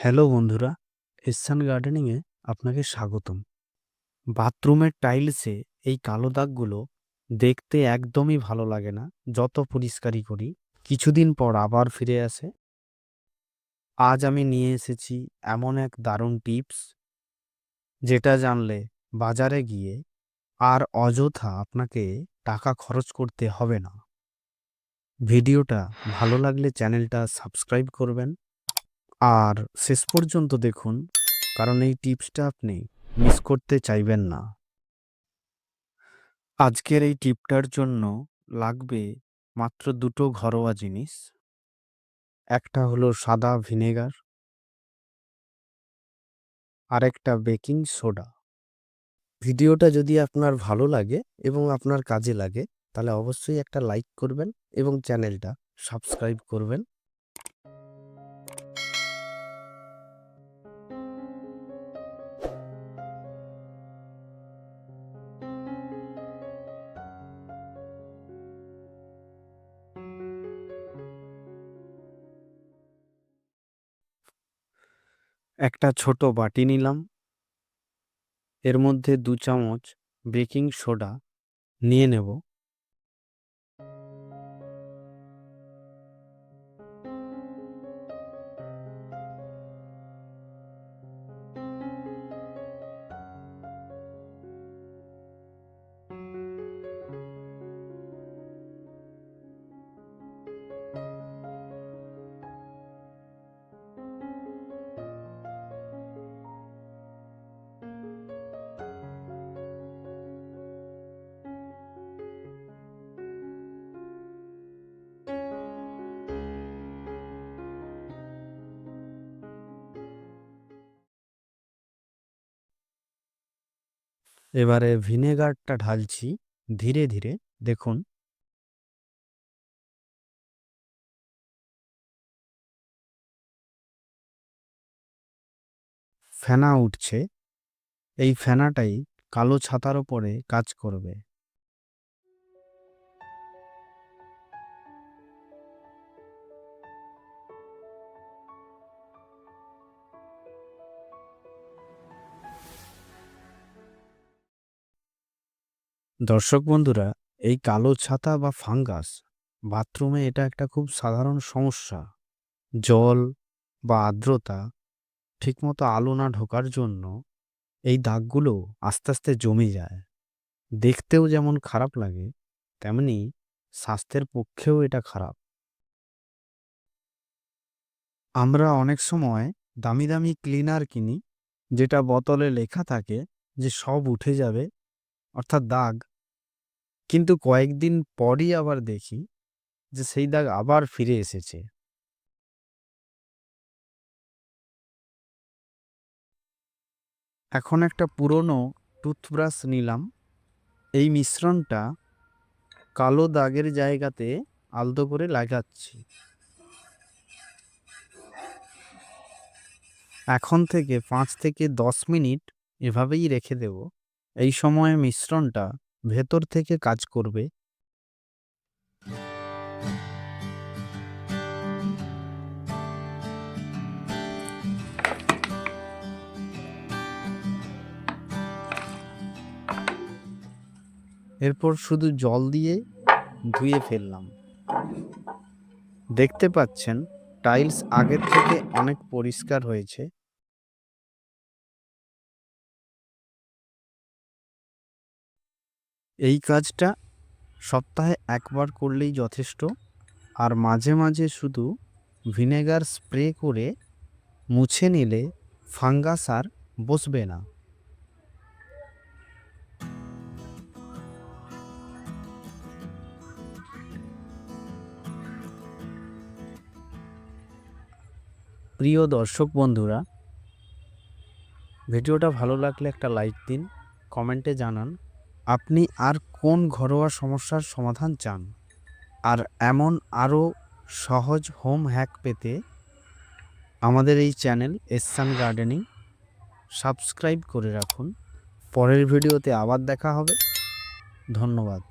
Hello বন্ধুরা, এসান গার্ডেনিংয়ে আপনাকে স্বাগতম। বাথরুমের টাইলসে এই কালো দাগগুলো দেখতে একদমই ভালো লাগে না, যত পরিষ্কারই করি। কিছুদিন পর আবার ফিরে আসে। আজ আমি নিয়ে এসেছি এমন এক দারুণ টিপস, যেটা জানলে বাজারে গিয়ে আর অযথা আপনাকে টাকা খরচ করতে হবে না। ভিডিওটা ভালো লাগলে চ্যানেলটা সাবস্ক্রাইব করবেন আর শেষ পর্যন্ত দেখুন, কারণ এই টিপসটা আপনি মিস করতে চাইবেন না। আজকের এই টিপটার জন্য লাগবে মাত্র দুটো ঘরোয়া জিনিস। একটা হলো সাদা ভিনেগার, আরেকটা বেকিং সোডা। ভিডিওটা যদি আপনার ভালো লাগে এবং আপনার কাজে লাগে, তাহলে অবশ্যই একটা লাইক করবেন এবং চ্যানেলটা সাবস্ক্রাইব করবেন। একটা ছোট বাটি নিলাম, এর মধ্যে 2 চামচ বেকিং সোডা নিয়ে নেব। এবারে ভিনেগারটা ঢালছি ধীরে ধীরে। দেখুন, ফেনা উঠছে। এই ফেনাটাই কালো ছাতার ওপরে কাজ করবে। দর্শক বন্ধুরা, এই কালো ছাতা বা ফাঙ্গাস বাথরুমে এটা একটা খুব সাধারণ সমস্যা। জল বা আর্দ্রতা ঠিকমতো আলো না ঢোকার জন্য এই দাগগুলো আস্তে আস্তে জমে যায়। দেখতেও যেমন খারাপ লাগে, তেমনি স্বাস্থ্যের পক্ষেও এটা খারাপ। আমরা অনেক সময় দামি দামি ক্লিনার কিনি, যেটা বোতলে লেখা থাকে যে সব উঠে যাবে, অর্থাৎ দাগ। কিন্তু কয়েকদিন পরই আবার দেখি যে সেই দাগ আবার ফিরে এসেছে। এখন একটা পুরনো টুথব্রাশ নিলাম। এই মিশ্রণটা কালো দাগের জায়গাতে আলতো করে লাগাচ্ছি। এখন থেকে 5 থেকে 10 মিনিট এভাবেই রেখে দেব। এই সময়ে মিশ্রণটা ভেতর থেকে কাজ করবে। এরপর শুধু জল দিয়ে ধুয়ে ফেললাম। দেখতে পাচ্ছেন টাইলস আগের থেকে অনেক পরিষ্কার হয়েছে। এই কাজটা সপ্তাহে একবার করলেই যথেষ্ট। আর মাঝে মাঝে শুধু ভিনেগার স্প্রে করে মুছে নিলে ফাঙ্গাস আর বসবে না। প্রিয় দর্শক বন্ধুরা, ভিডিওটা ভালো লাগলে একটা লাইক দিন, কমেন্টে জানান আপনি আর কোন ঘরোয়া সমস্যার সমাধান চান। আর এমন আরও সহজ হোম হ্যাক পেতে আমাদের এই চ্যানেল এসান গার্ডেনিং সাবস্ক্রাইব করে রাখুন। পরের ভিডিওতে আবার দেখা হবে। ধন্যবাদ।